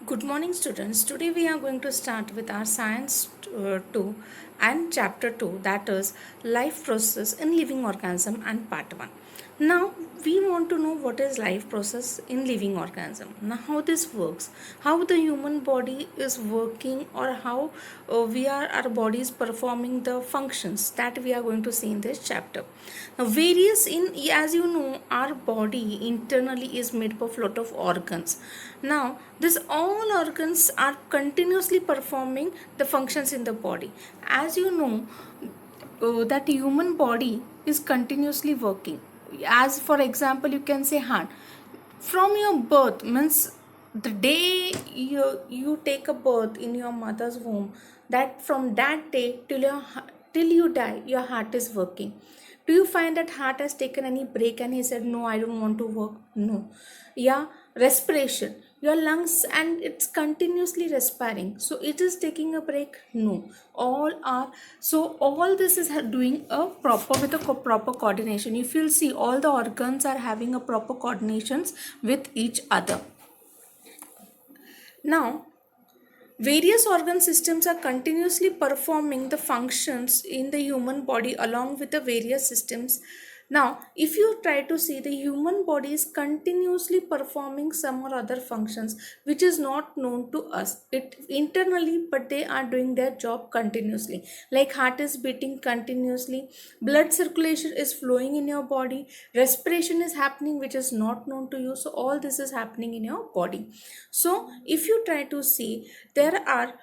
Good morning, students. Today we are going to start with our Science 2 and Chapter 2, that is Life Process in Living Organism, and Part 1. Now, we want to know what is life process in living organism. Now, how this works, how the human body is working, or how our body is performing the functions that we are going to see in this chapter. Now, as you know, our body internally is made up of lot of organs. Now, this all organs are continuously performing the functions in the body. As you know, that human body is continuously working. As for example, you can say heart. From your birth means the day you take a birth in your mother's womb, that from that day till you die, your heart is working. Do you find that heart has taken any break and he said, no, I don't want to work? No. Yeah, respiration, your lungs, and it's continuously respiring, so it is taking a break? No. All this is doing a proper with a proper coordination. If you'll see, all the organs are having a proper coordinations with each other. Now, various organ systems are continuously performing the functions in the human body along with the various systems. Now, if you try to see, the human body is continuously performing some or other functions which is not known to us. It internally, but they are doing their job continuously. Like heart is beating continuously, blood circulation is flowing in your body, respiration is happening which is not known to you. So all this is happening in your body. So if you try to see, there are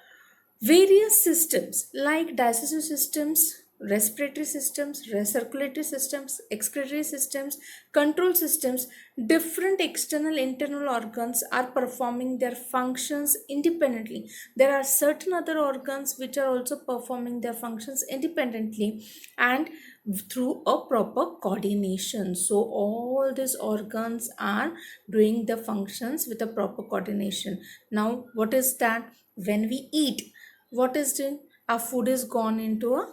various systems like digestive systems, respiratory systems, recirculatory systems, excretory systems, control systems. Different external internal organs are performing their functions independently. There are certain other organs which are also performing their functions independently and through a proper coordination. So all these organs are doing the functions with a proper coordination. Now, what is that? When we eat, what is doing? Our food is gone into a,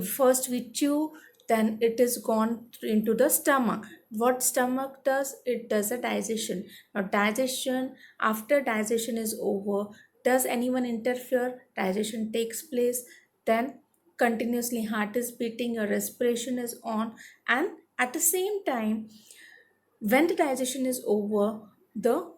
first we chew, then it is gone into the stomach. What stomach does? It does a digestion. Now digestion, after digestion is over, does anyone interfere? Digestion takes place, then continuously heart is beating, your respiration is on, and at the same time, when the digestion is over, the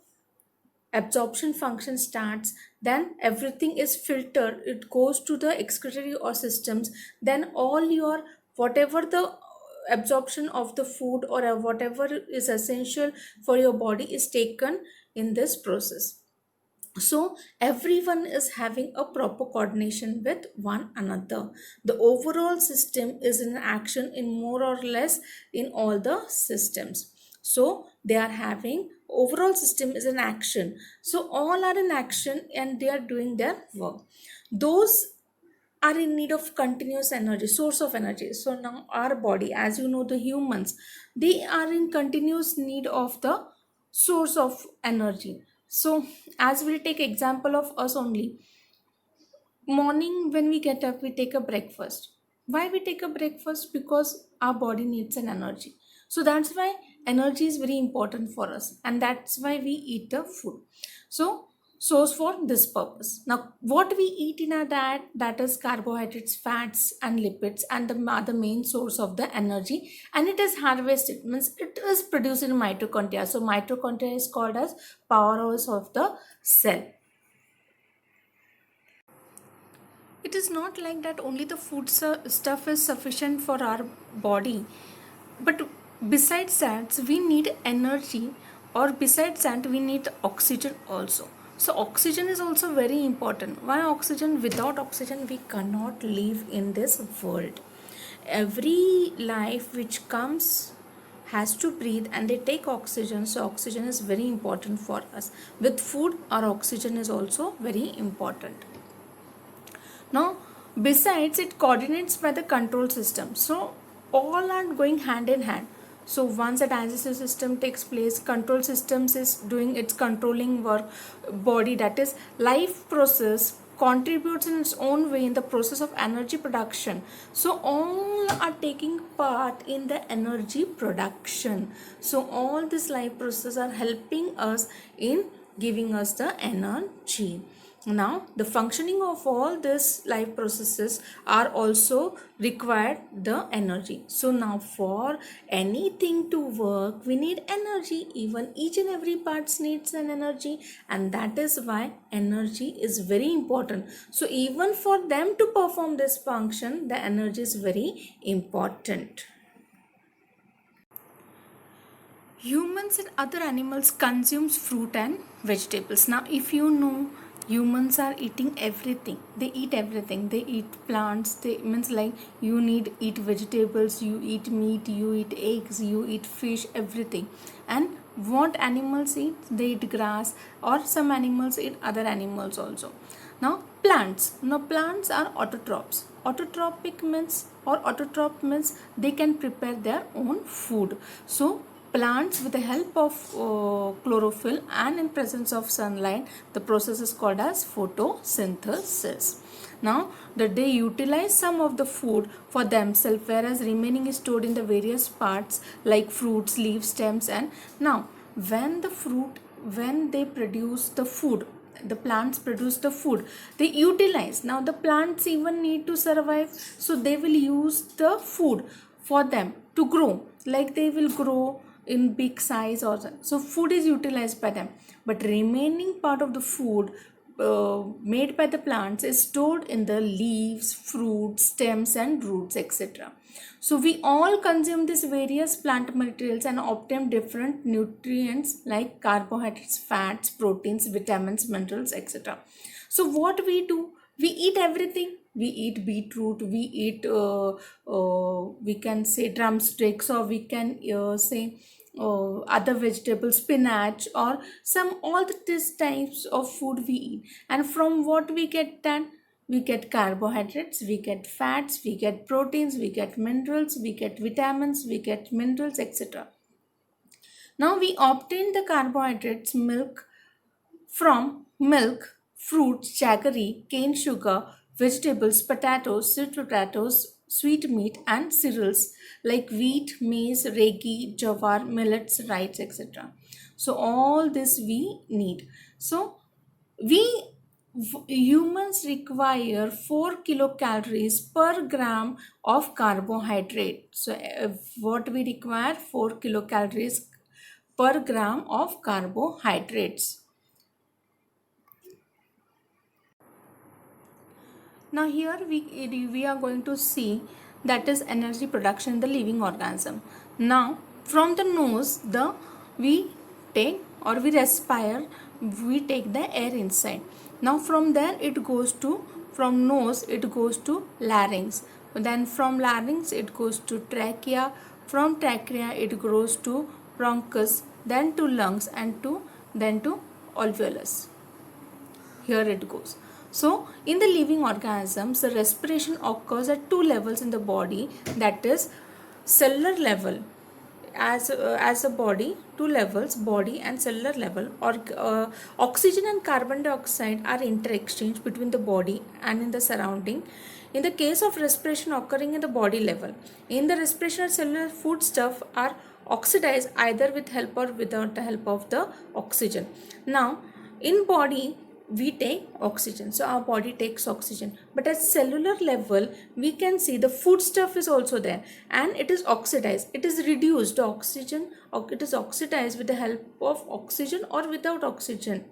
absorption function starts, then everything is filtered, it goes to the excretory or systems, then all your whatever the absorption of the food or whatever is essential for your body is taken in this process. So everyone is having a proper coordination with one another. The overall system is in action in more or less in all the systems. So they are having, overall system is in action, so all are in action and they are doing their work. Those are in need of continuous energy, source of energy. So now our body, as you know, the humans, they are in continuous need of the source of energy. So as we'll take example of us only, morning when we get up, we take a breakfast. Why we take a breakfast? Because our body needs an energy. So that's why energy is very important for us, and that's why we eat the food. So source for this purpose. Now what we eat in our diet, that is carbohydrates, fats and lipids, and the are the main source of the energy, and it is harvested, means it is produced in mitochondria. So mitochondria is called as powerhouse of the cell. It is not like that only the stuff is sufficient for our body, but besides that we need energy, or besides that we need oxygen also. So oxygen is also very important. Why oxygen? Without oxygen we cannot live in this world. Every life which comes has to breathe and they take oxygen, so oxygen is very important for us. With food, our oxygen is also very important. Now, besides, it coordinates by the control system. So, all are going hand in hand. So, once the digestive system takes place, control systems is doing its controlling work, body, that is life process contributes in its own way in the process of energy production. So all are taking part in the energy production. So all these life processes are helping us in giving us the energy. Now the functioning of all these life processes are also required the energy. So now for anything to work we need energy. Even each and every parts needs an energy, and that is why energy is very important. So even for them to perform this function, the energy is very important. Humans and other animals consumes fruit and vegetables. Now if you know, humans are eating everything. They eat everything. They eat plants. They means like you need eat vegetables, you eat meat, you eat eggs, you eat fish, everything. And what animals eat? They eat grass, or some animals eat other animals also. Now plants. Now plants are autotrophs. Autotrophic means, or autotroph means they can prepare their own food. So plants, with the help of chlorophyll and in presence of sunlight, the process is called as photosynthesis. Now that they utilize some of the food for themselves, whereas remaining is stored in the various parts like fruits, leaves, stems. And now when they produce the food, the plants produce the food, they utilize. Now the plants even need to survive, so they will use the food for them to grow, like they will grow in big size, or so food is utilized by them. But remaining part of the food made by the plants is stored in the leaves, fruits, stems and roots, etc. So we all consume these various plant materials and obtain different nutrients like carbohydrates, fats, proteins, vitamins, minerals, etc. So what we do, we eat everything. We eat beetroot, we eat we can say drumsticks, or we can say other vegetables, spinach, or some all these types of food we eat. And from what we get that, we get carbohydrates, we get fats, we get proteins, we get minerals, we get vitamins, we get minerals, etc. Now we obtain the carbohydrates from milk, fruits, jaggery, cane sugar, vegetables, potatoes, sweet potatoes, sweet meat, and cereals like wheat, maize, ragi, jawar, millets, rice, etc. So all this we need. So we humans require 4 kilocalories per gram of carbohydrate. So what we require, 4 kilocalories per gram of carbohydrates. Now here we are going to see that is energy production in the living organism. Now from the nose we take, or we respire, we take the air inside. Now from there it goes to, from nose it goes to larynx. Then from larynx it goes to trachea. From trachea it goes to bronchus, then to lungs, and then to alveolus. Here it goes. So in the living organisms, the respiration occurs at two levels in the body, that is cellular level. As a body, two levels, body and cellular level, or oxygen and carbon dioxide are interexchanged between the body and in the surrounding. In the case of respiration occurring in the body level, in the respiration, cellular foodstuff are oxidized either with help or without the help of the oxygen. Now in body we take oxygen, so our body takes oxygen, but at cellular level we can see the foodstuff is also there, and it is oxidized, it is reduced to oxygen, or it is oxidized with the help of oxygen or without oxygen.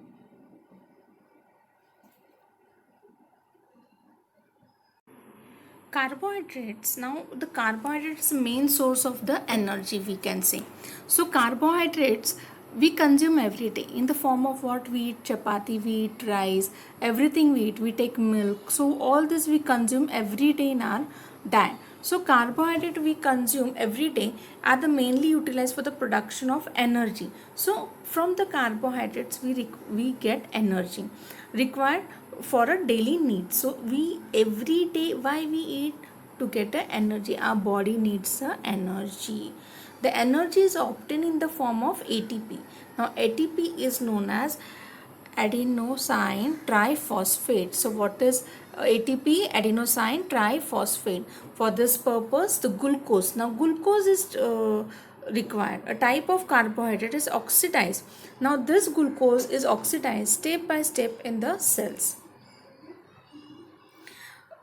Carbohydrates, now the carbohydrates main source of the energy, we can say. So carbohydrates we consume every day in the form of what we eat: chapati, we eat rice, everything we eat, we take milk. So all this we consume every day in our diet. So carbohydrate we consume every day are the mainly utilized for the production of energy. So from the carbohydrates we get energy required for a daily need. So we every day, why we eat? To get the energy. Our body needs the energy. The energy is obtained in the form of ATP. Now ATP is known as adenosine triphosphate. So what is ATP? Adenosine triphosphate. For this purpose, the glucose. Now glucose is required. A type of carbohydrate is oxidized. Now this glucose is oxidized step by step in the cells.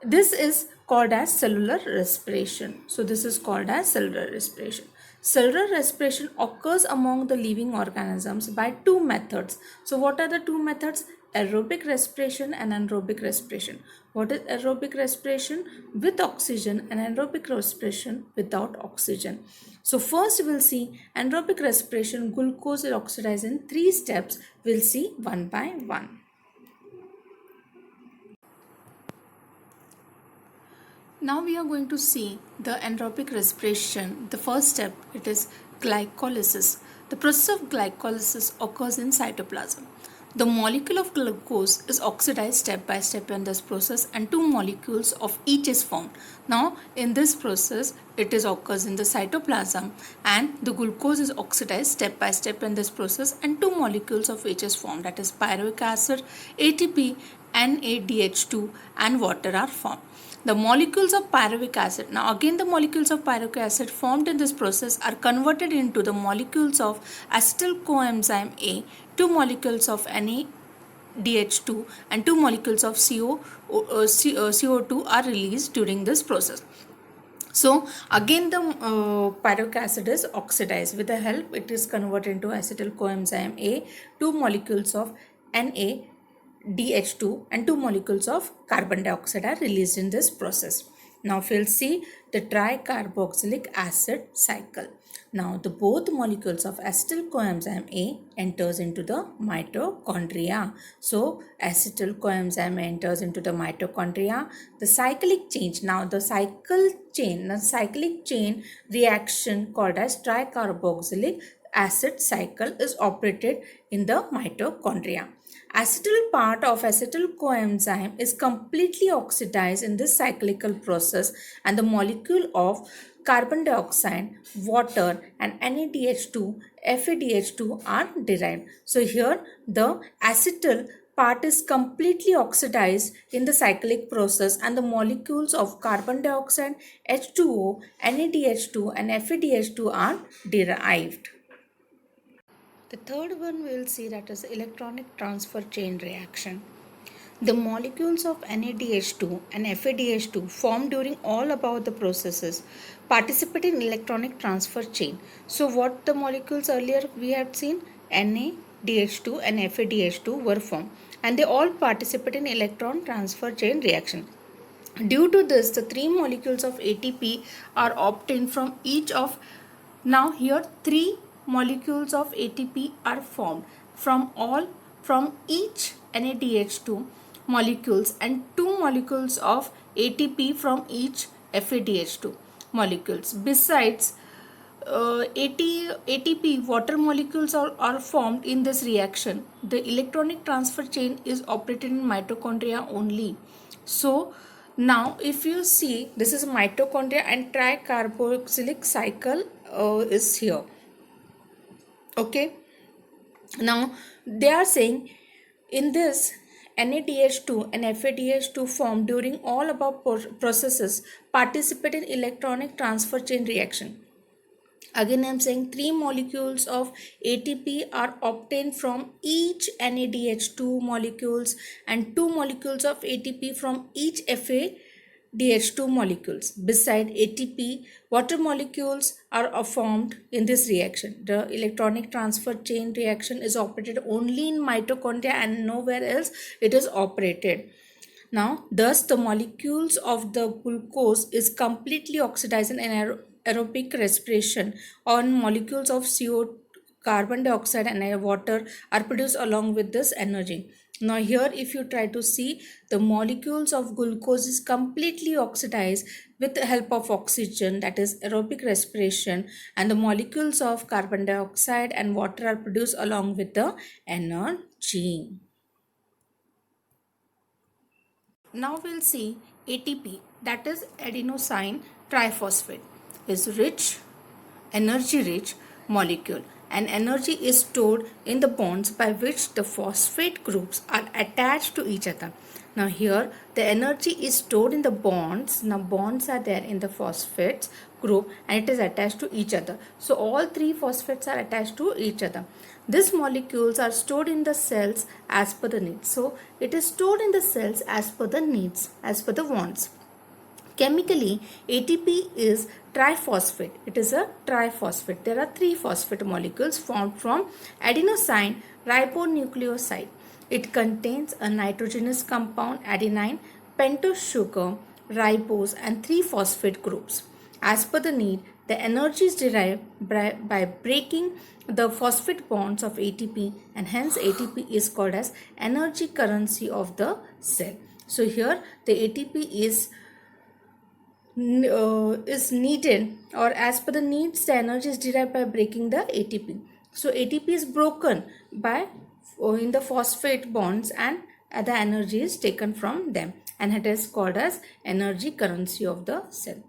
This is called as cellular respiration. So this is called as cellular respiration. Cellular respiration occurs among the living organisms by two methods. So what are the two methods? Aerobic respiration and anaerobic respiration. What is aerobic respiration? With oxygen, and anaerobic respiration without oxygen. So first we'll see anaerobic respiration. Glucose is oxidized in 3 steps. We'll see one by one. Now we are going to see the anaerobic respiration. The first step, it is glycolysis. The process of glycolysis occurs in cytoplasm. The molecule of glucose is oxidized step by step in this process, and 2 molecules of each is formed. Now in this process it is occurs in the cytoplasm, and the glucose is oxidized step by step in this process, and 2 molecules of each is formed, that is pyruvic acid, ATP, NADH2 and water are formed. The molecules of pyruvic acid, now again the molecules of pyruvic acid formed in this process are converted into the molecules of acetyl coenzyme A, 2 molecules of NADH2 and 2 molecules of CO2 are released during this process. So again the pyruvic acid is oxidized. With the help, it is converted into acetyl coenzyme A, 2 molecules of NADH2 and 2 molecules of carbon dioxide are released in this process. Now we'll see the tricarboxylic acid cycle. Now the both molecules of acetyl coenzyme A enters into the mitochondria. So acetyl coenzyme enters into the mitochondria. The cyclic change. Now the cyclic chain reaction called as tricarboxylic acid cycle is operated in the mitochondria. Acetyl part of acetyl coenzyme is completely oxidized in this cyclical process, and the molecule of carbon dioxide, water and NADH2, FADH2 are derived. So here the acetyl part is completely oxidized in the cyclic process, and the molecules of carbon dioxide, H2O, NADH2 and FADH2 are derived. The third one we will see, that is electronic transfer chain reaction. The molecules of NADH2 and FADH2 formed during all above the processes participate in electronic transfer chain. So what the molecules earlier we had seen, NADH2 and FADH2 were formed, and they all participate in electron transfer chain reaction. Due to this, the 3 molecules of ATP are obtained from each of, now here 3 molecules of ATP are formed from each NADH2 molecules, and 2 molecules of ATP from each FADH2 molecules. Besides ATP water molecules are formed in this reaction. The electronic transfer chain is operated in mitochondria only. So now if you see, this is mitochondria and tricarboxylic cycle is here. Okay, now they are saying in this NADH2 and FADH2 formed during all above processes participate in electronic transfer chain reaction. Again I am saying 3 molecules of ATP are obtained from each NADH2 molecules, and 2 molecules of ATP from each FADH2 molecules. Beside ATP, water molecules are formed in this reaction. The electronic transfer chain reaction is operated only in mitochondria and nowhere else it is operated. Now, thus the molecules of the glucose is completely oxidized in aerobic respiration, on molecules of CO, carbon dioxide and water are produced along with this energy. Now here if you try to see, the molecules of glucose is completely oxidized with the help of oxygen, that is aerobic respiration, and the molecules of carbon dioxide and water are produced along with the energy. Now we'll see ATP, that is adenosine triphosphate, is energy rich molecule, and energy is stored in the bonds by which the phosphate groups are attached to each other. Now here the energy is stored in the bonds. Now bonds are there in the phosphates group and it is attached to each other. So all three phosphates are attached to each other. These molecules are stored in the cells as per the needs. So it is stored in the cells as per the needs, as per the wants. Chemically, ATP is triphosphate. It is a triphosphate. There are three phosphate molecules formed from adenosine ribonucleoside. It contains a nitrogenous compound adenine, pentose sugar, ribose and three phosphate groups. As per the need, the energy is derived by breaking the phosphate bonds of ATP and hence ATP is called as energy currency of the cell. So here the ATP is needed, or as per the needs, the energy is derived by breaking the ATP. So ATP is broken by in the phosphate bonds and the energy is taken from them and it is called as energy currency of the cell.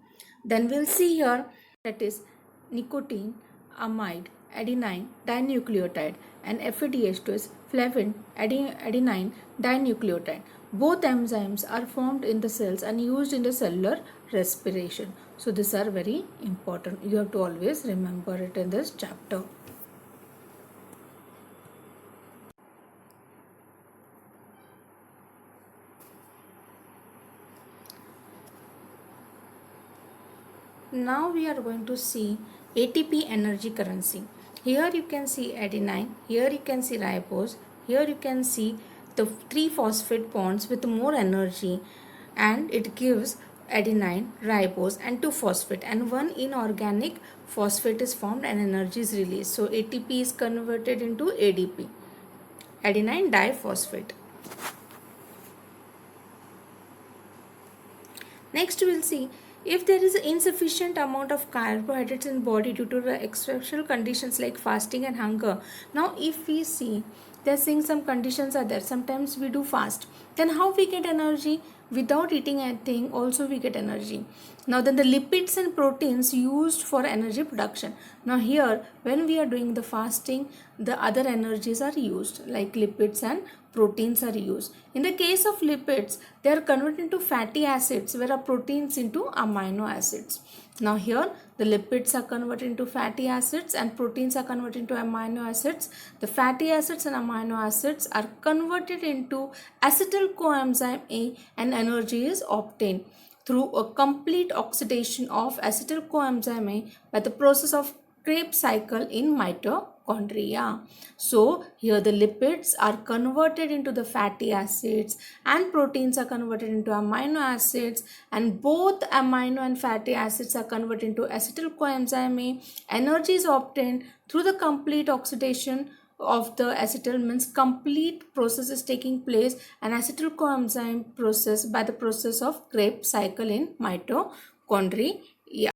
Then we'll see here that is nicotine, amide, adenine dinucleotide and FADH2 is flavin adenine dinucleotide. Both enzymes are formed in the cells and used in the cellular respiration. So these are very important. You have to always remember it in this chapter. Now we are going to see ATP energy currency. Here you can see adenine, here you can see ribose, here you can see the three phosphate bonds with more energy and it gives adenine, ribose and 2-phosphate and one inorganic phosphate is formed and energy is released. So ATP is converted into ADP, adenine diphosphate. Next we will see if there is insufficient amount of carbohydrates in body due to the exceptional conditions like fasting and hunger. Now if we see they're saying some conditions are there, sometimes we do fast, then how we get energy? Without eating anything also we get energy. Now then the lipids and proteins used for energy production. Now here when we are doing the fasting, the other energies are used like lipids and proteins are used. In the case of lipids, they are converted into fatty acids whereas proteins into amino acids. Now here the lipids are converted into fatty acids and proteins are converted into amino acids. The fatty acids and amino acids are converted into acetyl coenzyme A and energy is obtained through a complete oxidation of acetyl coenzyme A by the process of Krebs cycle in mitochondria. So here the lipids are converted into the fatty acids and proteins are converted into amino acids and both amino and fatty acids are converted into acetyl coenzyme A. Energy is obtained through the complete oxidation of the acetyl, means complete process is taking place and acetyl coenzyme process by the process of Krebs cycle in mitochondria.